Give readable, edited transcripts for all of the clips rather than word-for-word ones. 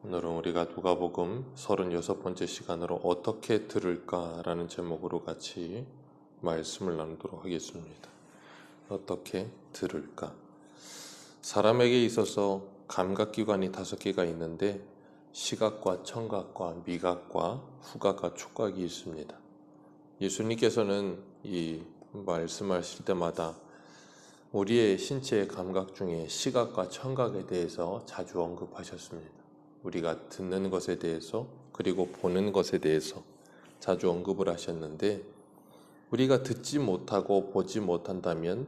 오늘은 우리가 누가복음 36번째 시간으로 어떻게 들을까라는 제목으로 같이 말씀을 나누도록 하겠습니다. 어떻게 들을까? 사람에게 있어서 감각기관이 5개가 있는데 시각과 청각과 미각과 후각과 촉각이 있습니다. 예수님께서는 이 말씀하실 때마다 우리의 신체의 감각 중에 시각과 청각에 대해서 자주 언급하셨습니다. 우리가 듣는 것에 대해서 그리고 보는 것에 대해서 자주 언급을 하셨는데, 우리가 듣지 못하고 보지 못한다면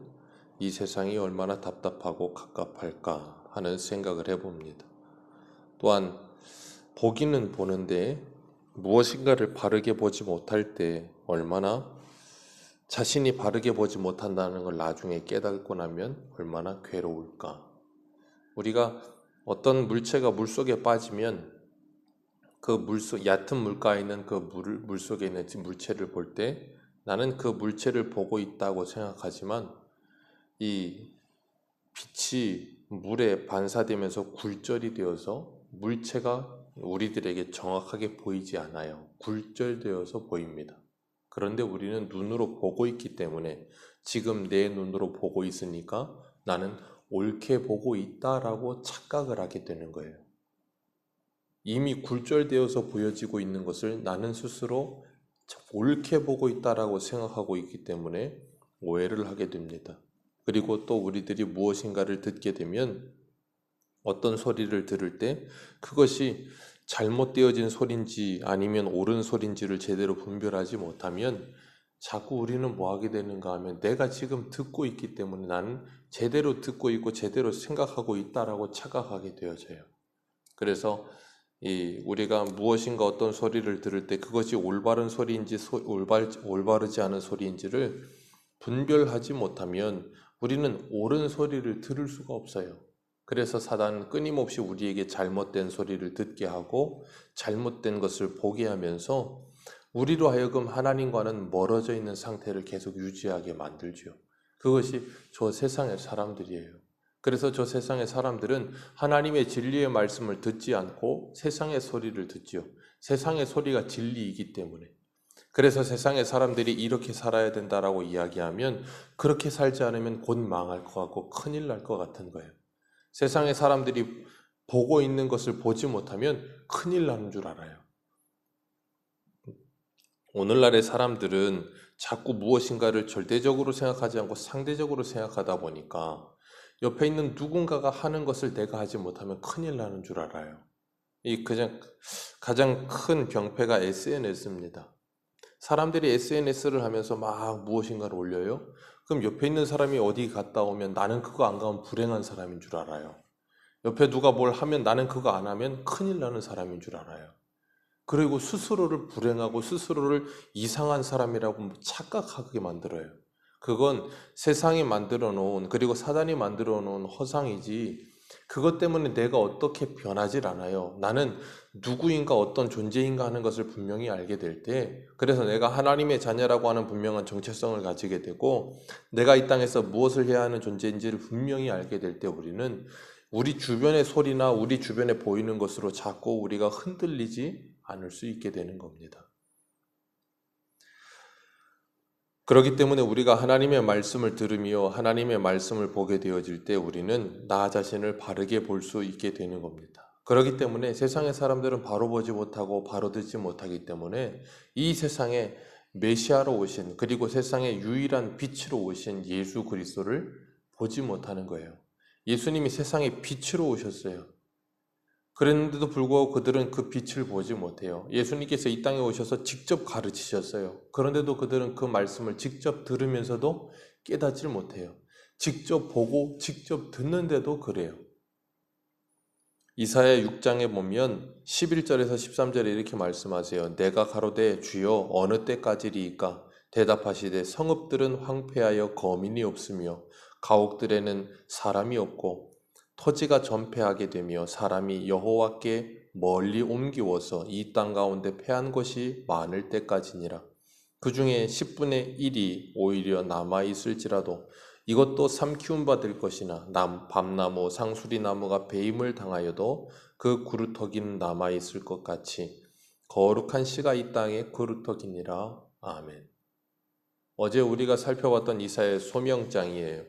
이 세상이 얼마나 답답하고 갑갑할까 하는 생각을 해봅니다. 또한 보기는 보는데 무엇인가를 바르게 보지 못할 때 얼마나 자신이 바르게 보지 못한다는 걸 나중에 깨닫고 나면 얼마나 괴로울까. 우리가 어떤 물체가 물속에 빠지면 그 얕은 물가에 있는 그 물속에 있는 물체를 볼 때 나는 그 물체를 보고 있다고 생각하지만 이 빛이 물에 반사되면서 굴절이 되어서 물체가 우리들에게 정확하게 보이지 않아요. 굴절되어서 보입니다. 그런데 우리는 눈으로 보고 있기 때문에 지금 내 눈으로 보고 있으니까 나는 옳게 보고 있다라고 착각을 하게 되는 거예요. 이미 굴절되어서 보여지고 있는 것을 나는 스스로 옳게 보고 있다라고 생각하고 있기 때문에 오해를 하게 됩니다. 그리고 또 우리들이 무엇인가를 듣게 되면 어떤 소리를 들을 때 그것이 잘못되어진 소리인지 아니면 옳은 소리인지를 제대로 분별하지 못하면 자꾸 우리는 뭐 하게 되는가 하면 내가 지금 듣고 있기 때문에 나는 제대로 듣고 있고 제대로 생각하고 있다라고 착각하게 되어져요. 그래서 우리가 무엇인가 어떤 소리를 들을 때 그것이 올바른 소리인지 올바르지 않은 소리인지를 분별하지 못하면 우리는 옳은 소리를 들을 수가 없어요. 그래서 사단은 끊임없이 우리에게 잘못된 소리를 듣게 하고 잘못된 것을 보게 하면서 우리로 하여금 하나님과는 멀어져 있는 상태를 계속 유지하게 만들죠. 그것이 저 세상의 사람들이에요. 그래서 저 세상의 사람들은 하나님의 진리의 말씀을 듣지 않고 세상의 소리를 듣죠. 세상의 소리가 진리이기 때문에. 그래서 세상의 사람들이 이렇게 살아야 된다라고 이야기하면 그렇게 살지 않으면 곧 망할 것 같고 큰일 날 것 같은 거예요. 세상의 사람들이 보고 있는 것을 보지 못하면 큰일 나는 줄 알아요. 오늘날의 사람들은 자꾸 무엇인가를 절대적으로 생각하지 않고 상대적으로 생각하다 보니까 옆에 있는 누군가가 하는 것을 내가 하지 못하면 큰일 나는 줄 알아요. 이 가장 큰 병폐가 SNS입니다. 사람들이 SNS를 하면서 막 무엇인가를 올려요. 그럼 옆에 있는 사람이 어디 갔다 오면 나는 그거 안 가면 불행한 사람인 줄 알아요. 옆에 누가 뭘 하면 나는 그거 안 하면 큰일 나는 사람인 줄 알아요. 그리고 스스로를 불행하고 스스로를 이상한 사람이라고 착각하게 만들어요. 그건 세상이 만들어 놓은, 그리고 사단이 만들어 놓은 허상이지 그것 때문에 내가 어떻게 변하질 않아요. 나는 누구인가 어떤 존재인가 하는 것을 분명히 알게 될 때, 그래서 내가 하나님의 자녀라고 하는 분명한 정체성을 가지게 되고 내가 이 땅에서 무엇을 해야 하는 존재인지를 분명히 알게 될 때 우리는 우리 주변의 소리나 우리 주변에 보이는 것으로 자꾸 우리가 흔들리지 않을 수 있게 되는 겁니다. 그렇기 때문에 우리가 하나님의 말씀을 들으며 하나님의 말씀을 보게 되어질 때 우리는 나 자신을 바르게 볼 수 있게 되는 겁니다. 그렇기 때문에 세상의 사람들은 바로 보지 못하고 바로 듣지 못하기 때문에 이 세상에 메시아로 오신, 그리고 세상의 유일한 빛으로 오신 예수 그리스도를 보지 못하는 거예요. 예수님이 세상에 빛으로 오셨어요. 그랬는데도 불구하고 그들은 그 빛을 보지 못해요. 예수님께서 이 땅에 오셔서 직접 가르치셨어요. 그런데도 그들은 그 말씀을 직접 들으면서도 깨닫질 못해요. 직접 보고 직접 듣는데도 그래요. 이사야 6장에 보면 11절에서 13절에 이렇게 말씀하세요. 내가 가로되 주여 어느 때까지리이까? 대답하시되 성읍들은 황폐하여 거민이 없으며 가옥들에는 사람이 없고 토지가 전폐하게 되며 사람이 여호와께 멀리 옮기워서 이 땅 가운데 패한 것이 많을 때까지니라. 그 중에 10분의 1이 오히려 남아있을지라도 이것도 삼키움 받을 것이나 밤나무 상수리나무가 배임을 당하여도 그 구루터기는 남아있을 것 같이 거룩한 씨가 이 땅에 구루터기니라. 아멘. 어제 우리가 살펴봤던 이사야의 소명장이에요.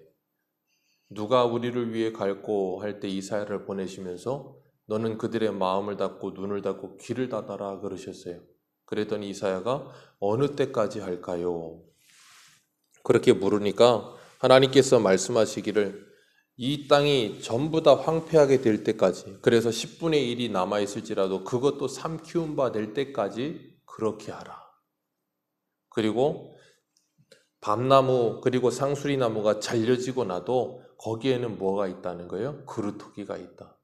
누가 우리를 위해 갈고 할 때 이사야를 보내시면서 너는 그들의 마음을 닫고 눈을 닫고 귀를 닫아라 그러셨어요. 그랬더니 이사야가 어느 때까지 할까요? 그렇게 물으니까 하나님께서 말씀하시기를 이 땅이 전부 다 황폐하게 될 때까지, 그래서 10분의 1이 남아있을지라도 그것도 삼키운 바 될 때까지 그렇게 하라. 그리고 밤나무 그리고 상수리나무가 잘려지고 나도 거기에는 뭐가 있다는 거예요? 구루터기가 있다.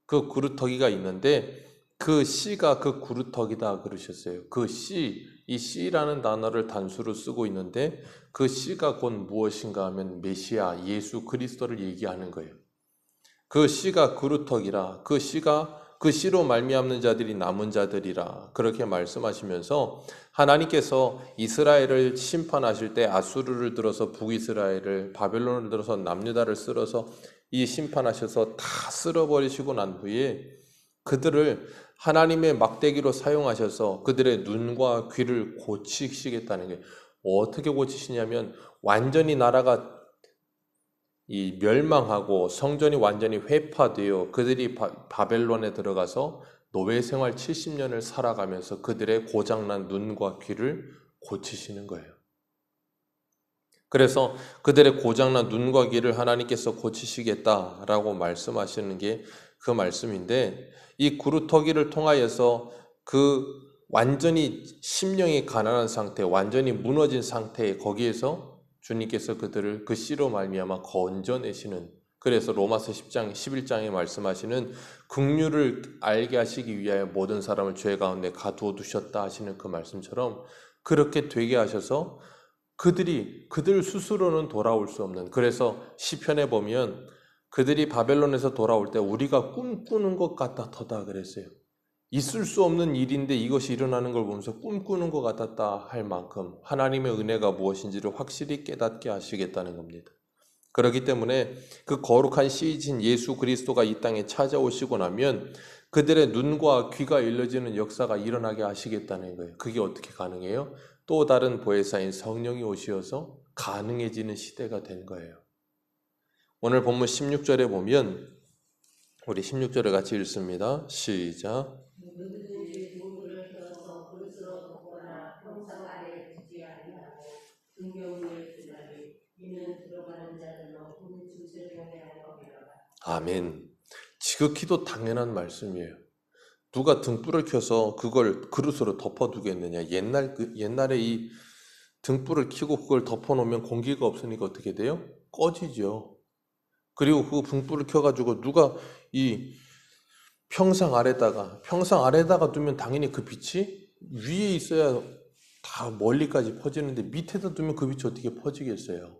그 구루터기가 있는데 그 씨가 그 구루터기다 그러셨어요. 그 씨, 이 씨라는 단어를 단수로 쓰고 있는데 그 씨가 곧 무엇인가 하면 메시아, 예수 그리스도를 얘기하는 거예요. 그 씨가 구루터기라, 그 씨가 그 씨로 말미암는 자들이 남은 자들이라 그렇게 말씀하시면서 하나님께서 이스라엘을 심판하실 때 아수르를 들어서 북이스라엘을, 바벨론을 들어서 남유다를 쓸어서 이 심판하셔서 다 쓸어버리시고 난 후에 그들을 하나님의 막대기로 사용하셔서 그들의 눈과 귀를 고치시겠다는 게, 어떻게 고치시냐면 완전히 나라가 이 멸망하고 성전이 완전히 회파되어 그들이 바벨론에 들어가서 노예 생활 70년을 살아가면서 그들의 고장난 눈과 귀를 고치시는 거예요. 그래서 그들의 고장난 눈과 귀를 하나님께서 고치시겠다라고 말씀하시는 게 그 말씀인데, 이 구루터기를 통하여서 그 완전히 심령이 가난한 상태, 완전히 무너진 상태에 거기에서 주님께서 그들을 그 씨로 말미암아 건져내시는, 그래서 로마서 10장 11장에 말씀하시는 긍휼을 알게 하시기 위하여 모든 사람을 죄 가운데 가두어 두셨다 하시는 그 말씀처럼 그렇게 되게 하셔서 그들 스스로는 돌아올 수 없는, 그래서 시편에 보면 그들이 바벨론에서 돌아올 때 우리가 꿈꾸는 것 같았다 그랬어요. 있을 수 없는 일인데 이것이 일어나는 걸 보면서 꿈꾸는 것 같았다 할 만큼 하나님의 은혜가 무엇인지를 확실히 깨닫게 하시겠다는 겁니다. 그렇기 때문에 그 거룩한 씨이신 예수 그리스도가 이 땅에 찾아오시고 나면 그들의 눈과 귀가 열려지는 역사가 일어나게 하시겠다는 거예요. 그게 어떻게 가능해요? 또 다른 보혜사인 성령이 오시어서 가능해지는 시대가 된 거예요. 오늘 본문 16절에 보면 우리 16절을 같이 읽습니다. 시작. 아멘. 지극히도 당연한 말씀이에요. 누가 등불을 켜서 그걸 그릇으로 덮어두겠느냐. 옛날에 이 등불을 켜고 그걸 덮어놓으면 공기가 없으니까 어떻게 돼요? 꺼지죠. 그리고 그 등불을 켜가지고 누가 이 평상 아래다가 두면 당연히 그 빛이 위에 있어야 다 멀리까지 퍼지는데 밑에다 두면 그 빛이 어떻게 퍼지겠어요?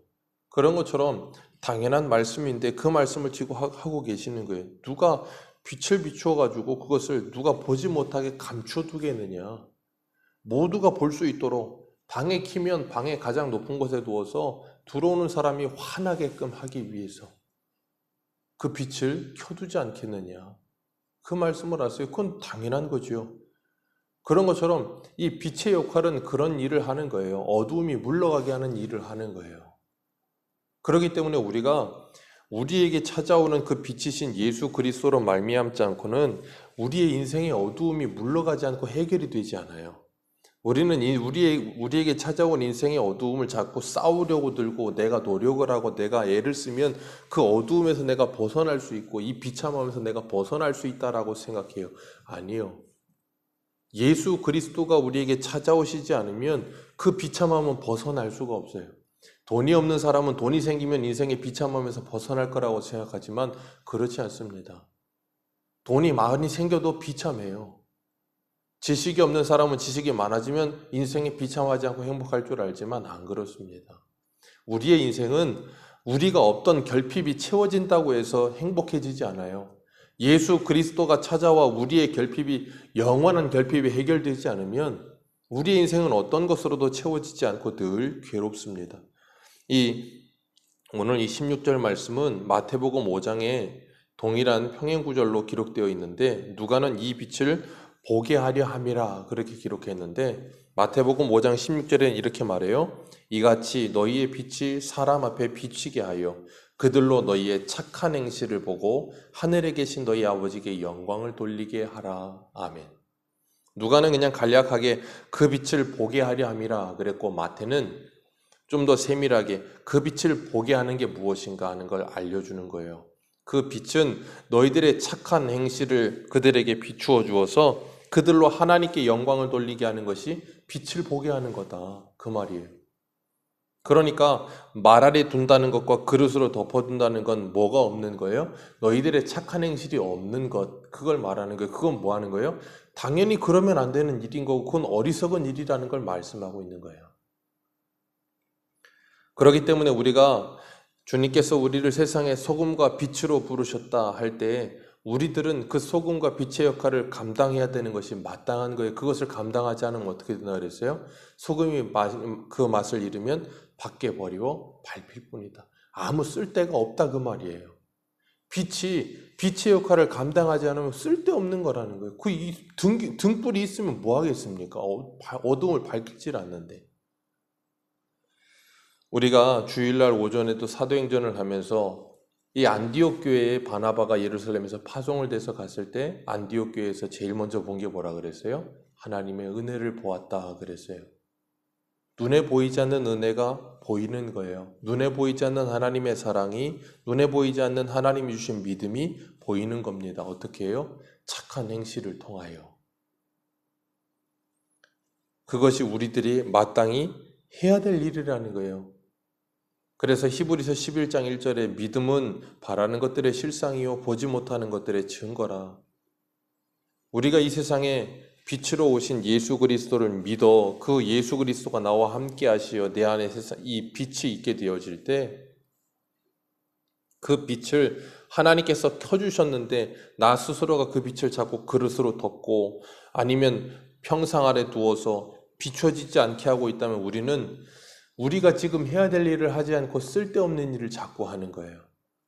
그런 것처럼 당연한 말씀인데 그 말씀을 지금 하고 계시는 거예요. 누가 빛을 비추어가지고 그것을 누가 보지 못하게 감춰두겠느냐. 모두가 볼 수 있도록 방에 키면 방에 가장 높은 곳에 두어서 들어오는 사람이 환하게끔 하기 위해서 그 빛을 켜두지 않겠느냐. 그 말씀을 하세요. 그건 당연한 거죠. 그런 것처럼 이 빛의 역할은 그런 일을 하는 거예요. 어두움이 물러가게 하는 일을 하는 거예요. 그렇기 때문에 우리가 우리에게 찾아오는 그 빛이신 예수 그리스도로 말미암지 않고는 우리의 인생의 어두움이 물러가지 않고 해결이 되지 않아요. 우리는 우리에게 찾아온 인생의 어두움을 자꾸 싸우려고 들고 내가 노력을 하고 내가 애를 쓰면 그 어두움에서 내가 벗어날 수 있고 이 비참함에서 내가 벗어날 수 있다라고 생각해요. 아니요. 예수 그리스도가 우리에게 찾아오시지 않으면 그 비참함은 벗어날 수가 없어요. 돈이 없는 사람은 돈이 생기면 인생의 비참함에서 벗어날 거라고 생각하지만 그렇지 않습니다. 돈이 많이 생겨도 비참해요. 지식이 없는 사람은 지식이 많아지면 인생이 비참하지 않고 행복할 줄 알지만 안 그렇습니다. 우리의 인생은 우리가 없던 결핍이 채워진다고 해서 행복해지지 않아요. 예수 그리스도가 찾아와 우리의 결핍이, 영원한 결핍이 해결되지 않으면 우리의 인생은 어떤 것으로도 채워지지 않고 늘 괴롭습니다. 오늘 이 16절 말씀은 마태복음 5장에 동일한 평행구절로 기록되어 있는데 누가는 이 빛을 보게 하려 함이라 그렇게 기록했는데 마태복음 5장 16절에는 이렇게 말해요. 이같이 너희의 빛이 사람 앞에 비치게 하여 그들로 너희의 착한 행실을 보고 하늘에 계신 너희 아버지께 영광을 돌리게 하라. 아멘. 누가는 그냥 간략하게 그 빛을 보게 하려 함이라 그랬고 마태는 좀 더 세밀하게 그 빛을 보게 하는 게 무엇인가 하는 걸 알려주는 거예요. 그 빛은 너희들의 착한 행실을 그들에게 비추어 주어서 그들로 하나님께 영광을 돌리게 하는 것이 빛을 보게 하는 거다. 그 말이에요. 그러니까 말 아래 둔다는 것과 그릇으로 덮어둔다는 건 뭐가 없는 거예요? 너희들의 착한 행실이 없는 것, 그걸 말하는 거예요. 그건 뭐 하는 거예요? 당연히 그러면 안 되는 일인 거고 그건 어리석은 일이라는 걸 말씀하고 있는 거예요. 그렇기 때문에 우리가 주님께서 우리를 세상의 소금과 빛으로 부르셨다 할 때 우리들은 그 소금과 빛의 역할을 감당해야 되는 것이 마땅한 거예요. 그것을 감당하지 않으면 어떻게 되나 그랬어요? 소금이 그 맛을 잃으면 밖에 버리고 밟힐 뿐이다. 아무 쓸데가 없다 그 말이에요. 빛의 역할을 감당하지 않으면 쓸데없는 거라는 거예요. 그 등불이 있으면 뭐 하겠습니까? 어둠을 밝히질 않는데. 우리가 주일날 오전에도 사도행전을 하면서 이 안디옥 교회에 바나바가 예루살렘에서 파송을 돼서 갔을 때 안디옥 교회에서 제일 먼저 본 게 뭐라 그랬어요? 하나님의 은혜를 보았다 그랬어요. 눈에 보이지 않는 은혜가 보이는 거예요. 눈에 보이지 않는 하나님의 사랑이, 눈에 보이지 않는 하나님이 주신 믿음이 보이는 겁니다. 어떻게 해요? 착한 행실을 통하여. 그것이 우리들이 마땅히 해야 될 일이라는 거예요. 그래서 히브리서 11장 1절에 믿음은 바라는 것들의 실상이요 보지 못하는 것들의 증거라. 우리가 이 세상에 빛으로 오신 예수 그리스도를 믿어 그 예수 그리스도가 나와 함께 하시어 내 안에 이 빛이 있게 되어질 때 그 빛을 하나님께서 켜주셨는데 나 스스로가 그 빛을 자꾸 그릇으로 덮고 아니면 평상 아래 두어서 비춰지지 않게 하고 있다면 우리가 지금 해야 될 일을 하지 않고 쓸데없는 일을 자꾸 하는 거예요.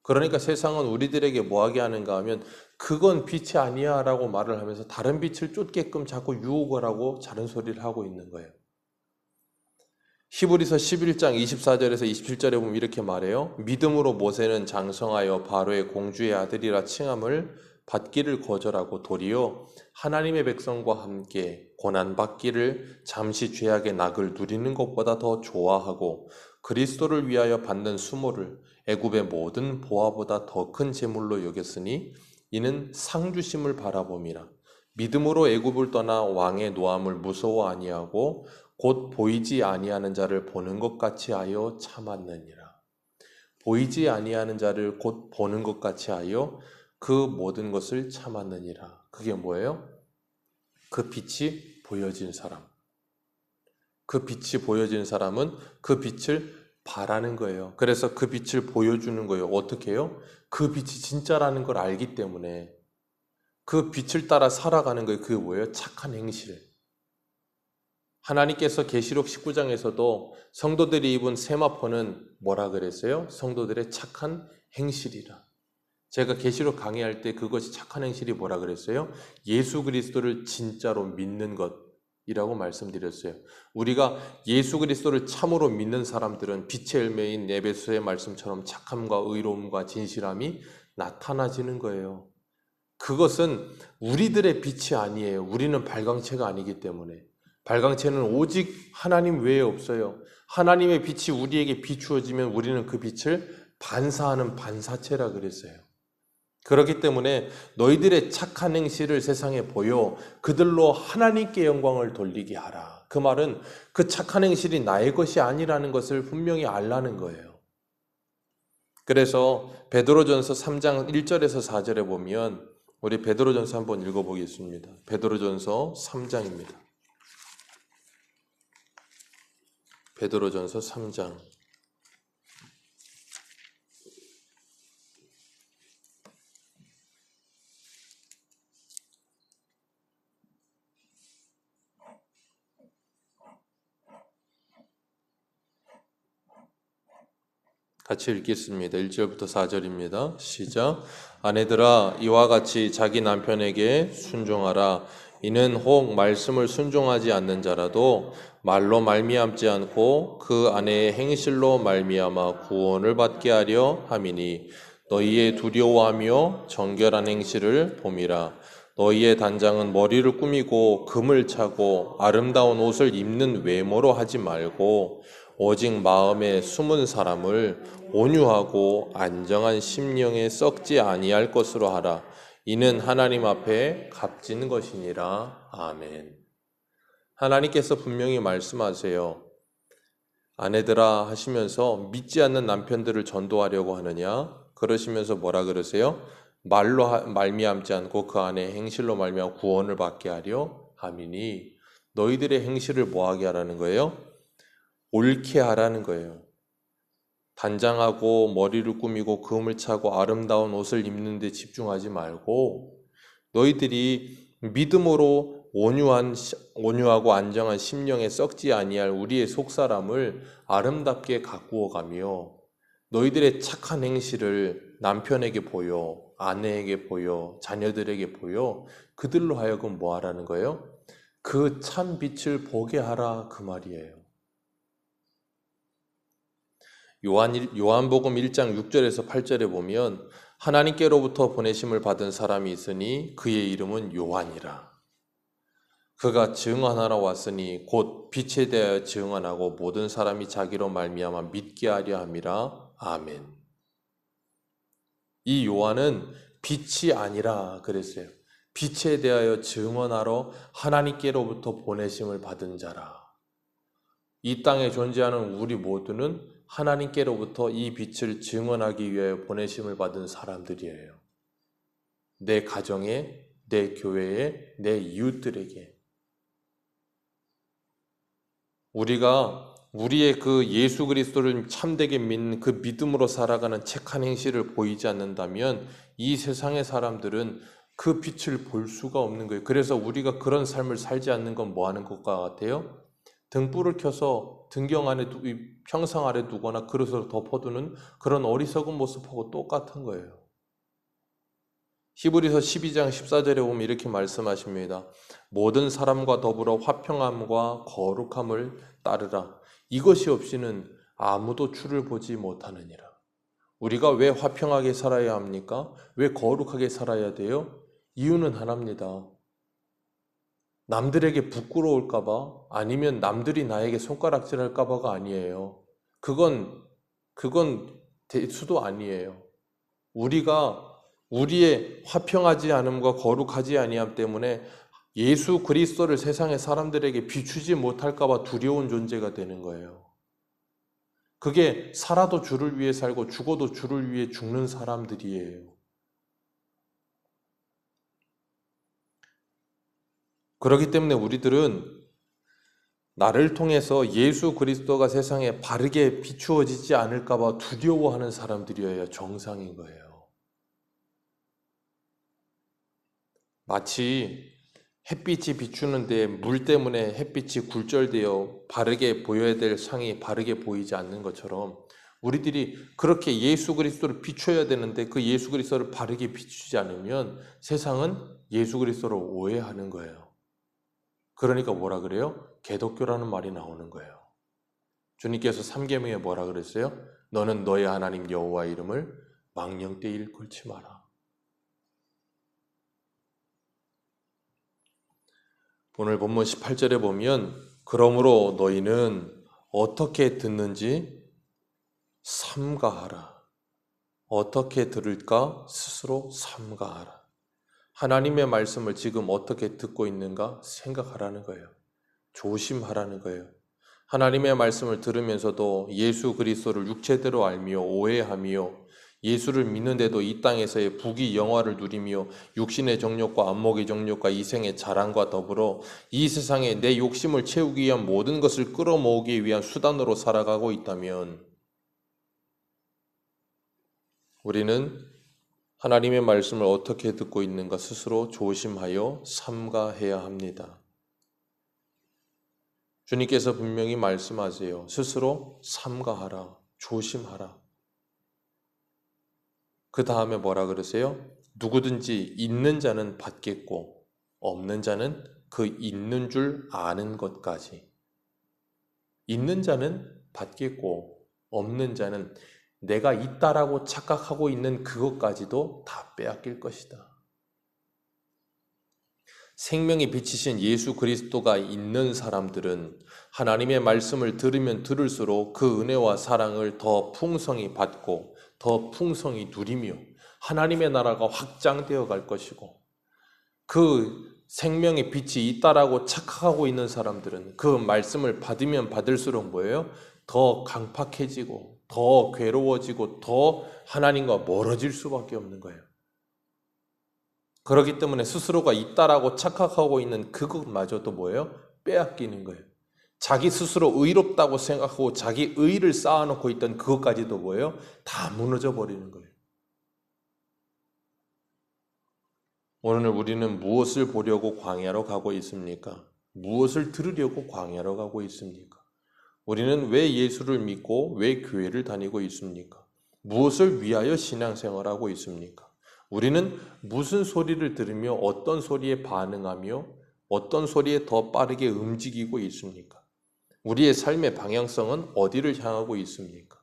그러니까 세상은 우리들에게 뭐하게 하는가 하면 그건 빛이 아니야 라고 말을 하면서 다른 빛을 쫓게끔 자꾸 유혹을 하고 다른 소리를 하고 있는 거예요. 히브리서 11장 24절에서 27절에 보면 이렇게 말해요. 믿음으로 모세는 장성하여 바로의 공주의 아들이라 칭함을 받기를 거절하고 도리어 하나님의 백성과 함께 고난받기를 잠시 죄악의 낙을 누리는 것보다 더 좋아하고 그리스도를 위하여 받는 수모를 애굽의 모든 보화보다 더 큰 재물로 여겼으니 이는 상주심을 바라봄이라. 믿음으로 애굽을 떠나 왕의 노함을 무서워 아니하고 곧 보이지 아니하는 자를 보는 것 같이 하여 참았느니라. 보이지 아니하는 자를 곧 보는 것 같이 하여 그 모든 것을 참았느니라. 그게 뭐예요? 그 빛이 보여진 사람. 그 빛이 보여진 사람은 그 빛을 바라는 거예요. 그래서 그 빛을 보여주는 거예요. 어떻게 해요? 그 빛이 진짜라는 걸 알기 때문에 그 빛을 따라 살아가는 거예요. 그게 뭐예요? 착한 행실. 하나님께서 계시록 19장에서도 성도들이 입은 세마포는 뭐라 그랬어요? 성도들의 착한 행실이라. 제가 계시록 강의할 때 그것이 착한 행실이 뭐라 그랬어요? 예수 그리스도를 진짜로 믿는 것이라고 말씀드렸어요. 우리가 예수 그리스도를 참으로 믿는 사람들은 빛의 열매인 에베소의 말씀처럼 착함과 의로움과 진실함이 나타나지는 거예요. 그것은 우리들의 빛이 아니에요. 우리는 발광체가 아니기 때문에. 발광체는 오직 하나님 외에 없어요. 하나님의 빛이 우리에게 비추어지면 우리는 그 빛을 반사하는 반사체라 그랬어요. 그렇기 때문에 너희들의 착한 행실을 세상에 보여 그들로 하나님께 영광을 돌리게 하라. 그 말은 그 착한 행실이 나의 것이 아니라는 것을 분명히 알라는 거예요. 그래서 베드로전서 3장 1절에서 4절에 보면 우리 베드로전서 한번 읽어보겠습니다. 베드로전서 3장입니다. 베드로전서 3장 같이 읽겠습니다. 1절부터 4절입니다. 시작. 아내들아 이와 같이 자기 남편에게 순종하라. 이는 혹 말씀을 순종하지 않는 자라도 말로 말미암지 않고 그 아내의 행실로 말미암아 구원을 받게 하려 함이니 너희의 두려워하며 정결한 행실을 봄이라. 너희의 단장은 머리를 꾸미고 금을 차고 아름다운 옷을 입는 외모로 하지 말고 오직 마음에 숨은 사람을 온유하고 안정한 심령에 썩지 아니할 것으로 하라. 이는 하나님 앞에 값진 것이니라. 아멘. 하나님께서 분명히 말씀하세요. 아내들아 하시면서 믿지 않는 남편들을 전도하려고 하느냐? 그러시면서 뭐라 그러세요? 말로 말미암지 않고 그 안에 행실로 말미암아 구원을 받게 하려 함이니 너희들의 행실을 뭐하게 하라는 거예요? 옳게 하라는 거예요. 단장하고 머리를 꾸미고 금을 차고 아름다운 옷을 입는 데 집중하지 말고 너희들이 믿음으로 온유하고 안정한 심령에 썩지 아니할 우리의 속사람을 아름답게 가꾸어 가며 너희들의 착한 행실을 남편에게 보여, 아내에게 보여, 자녀들에게 보여 그들로 하여금 뭐 하라는 거예요? 그 참 빛을 보게 하라 그 말이에요. 요한복음 1장 6절에서 8절에 보면 하나님께로부터 보내심을 받은 사람이 있으니 그의 이름은 요한이라. 그가 증언하러 왔으니 곧 빛에 대하여 증언하고 모든 사람이 자기로 말미암아 믿게 하려 함이라. 아멘. 이 요한은 빛이 아니라 그랬어요. 빛에 대하여 증언하러 하나님께로부터 보내심을 받은 자라. 이 땅에 존재하는 우리 모두는 하나님께로부터 이 빛을 증언하기 위하여 보내심을 받은 사람들이에요. 내 가정에, 내 교회에, 내 이웃들에게. 우리가 우리의 그 예수 그리스도를 참되게 믿는 그 믿음으로 살아가는 착한 행실을 보이지 않는다면 이 세상의 사람들은 그 빛을 볼 수가 없는 거예요. 그래서 우리가 그런 삶을 살지 않는 건 뭐 하는 것과 같아요? 등불을 켜서 등경 안에 평상 아래 두거나 그릇으로 덮어두는 그런 어리석은 모습하고 똑같은 거예요. 히브리서 12장 14절에 보면 이렇게 말씀하십니다. 모든 사람과 더불어 화평함과 거룩함을 따르라. 이것이 없이는 아무도 주를 보지 못하느니라. 우리가 왜 화평하게 살아야 합니까? 왜 거룩하게 살아야 돼요? 이유는 하나입니다. 남들에게 부끄러울까봐 아니면 남들이 나에게 손가락질할까봐가 아니에요. 그건 대수도 아니에요. 우리가 우리의 화평하지 않음과 거룩하지 아니함 때문에 예수 그리스도를 세상의 사람들에게 비추지 못할까봐 두려운 존재가 되는 거예요. 그게 살아도 주를 위해 살고 죽어도 주를 위해 죽는 사람들이에요. 그렇기 때문에 우리들은 나를 통해서 예수 그리스도가 세상에 바르게 비추어지지 않을까봐 두려워하는 사람들이어야 정상인 거예요. 마치 햇빛이 비추는데 물 때문에 햇빛이 굴절되어 바르게 보여야 될 상이 바르게 보이지 않는 것처럼 우리들이 그렇게 예수 그리스도를 비춰야 되는데 그 예수 그리스도를 바르게 비추지 않으면 세상은 예수 그리스도를 오해하는 거예요. 그러니까 뭐라 그래요? 개독교라는 말이 나오는 거예요. 주님께서 3계명에 뭐라 그랬어요? 너는 너의 하나님 여호와 이름을 망령되이 일컬지 마라. 오늘 본문 18절에 보면 그러므로 너희는 어떻게 듣는지 삼가하라. 어떻게 들을까 스스로 삼가하라. 하나님의 말씀을 지금 어떻게 듣고 있는가 생각하라는 거예요. 조심하라는 거예요. 하나님의 말씀을 들으면서도 예수 그리스도를 육체대로 알며 오해하며 예수를 믿는데도 이 땅에서의 부귀 영화를 누리며 육신의 정욕과 안목의 정욕과 이생의 자랑과 더불어 이 세상에 내 욕심을 채우기 위한 모든 것을 끌어모으기 위한 수단으로 살아가고 있다면 우리는 하나님의 말씀을 어떻게 듣고 있는가 스스로 조심하여 삼가해야 합니다. 주님께서 분명히 말씀하세요. 스스로 삼가하라, 조심하라. 그 다음에 뭐라 그러세요? 누구든지 있는 자는 받겠고 없는 자는 그 있는 줄 아는 것까지. 있는 자는 받겠고 없는 자는 내가 있다라고 착각하고 있는 그것까지도 다 빼앗길 것이다. 생명의 빛이신 예수 그리스도가 있는 사람들은 하나님의 말씀을 들으면 들을수록 그 은혜와 사랑을 더 풍성히 받고 더 풍성히 누리며 하나님의 나라가 확장되어 갈 것이고, 그 생명의 빛이 있다라고 착각하고 있는 사람들은 그 말씀을 받으면 받을수록 뭐예요? 더 강팍해지고 더 괴로워지고 더 하나님과 멀어질 수밖에 없는 거예요. 그렇기 때문에 스스로가 있다라고 착각하고 있는 그것마저도 뭐예요? 빼앗기는 거예요. 자기 스스로 의롭다고 생각하고 자기 의를 쌓아놓고 있던 그것까지도 뭐예요? 다 무너져 버리는 거예요. 오늘 우리는 무엇을 보려고 광야로 가고 있습니까? 무엇을 들으려고 광야로 가고 있습니까? 우리는 왜 예수를 믿고 왜 교회를 다니고 있습니까? 무엇을 위하여 신앙생활하고 있습니까? 우리는 무슨 소리를 들으며 어떤 소리에 반응하며 어떤 소리에 더 빠르게 움직이고 있습니까? 우리의 삶의 방향성은 어디를 향하고 있습니까?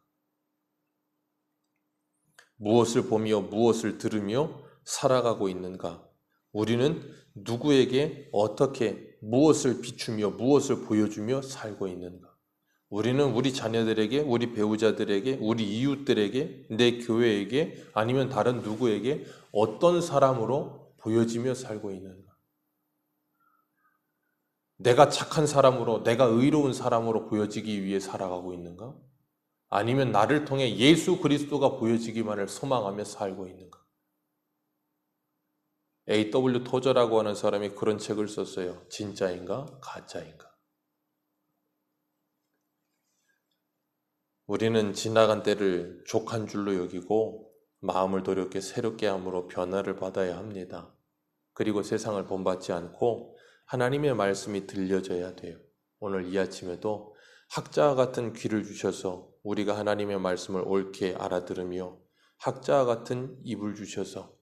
무엇을 보며 무엇을 들으며 살아가고 있는가? 우리는 누구에게 어떻게 무엇을 비추며 무엇을 보여주며 살고 있는가? 우리는 우리 자녀들에게, 우리 배우자들에게, 우리 이웃들에게, 내 교회에게 아니면 다른 누구에게 어떤 사람으로 보여지며 살고 있는가? 내가 착한 사람으로, 내가 의로운 사람으로 보여지기 위해 살아가고 있는가? 아니면 나를 통해 예수 그리스도가 보여지기만을 소망하며 살고 있는가? A.W. 토저라고 하는 사람이 그런 책을 썼어요. 진짜인가? 가짜인가? 우리는 지나간 때를 족한 줄로 여기고 마음을 도렵게 새롭게 함으로 변화를 받아야 합니다. 그리고 세상을 본받지 않고 하나님의 말씀이 들려져야 돼요. 오늘 이 아침에도 학자와 같은 귀를 주셔서 우리가 하나님의 말씀을 옳게 알아들으며 학자와 같은 입을 주셔서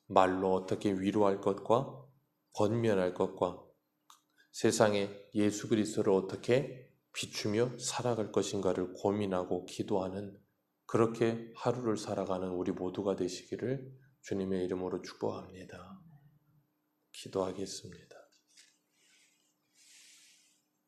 말로 어떻게 위로할 것과 권면할 것과 세상에 예수 그리스도를 어떻게 비추며 살아갈 것인가를 고민하고 기도하는, 그렇게 하루를 살아가는 우리 모두가 되시기를 주님의 이름으로 축복합니다. 기도하겠습니다.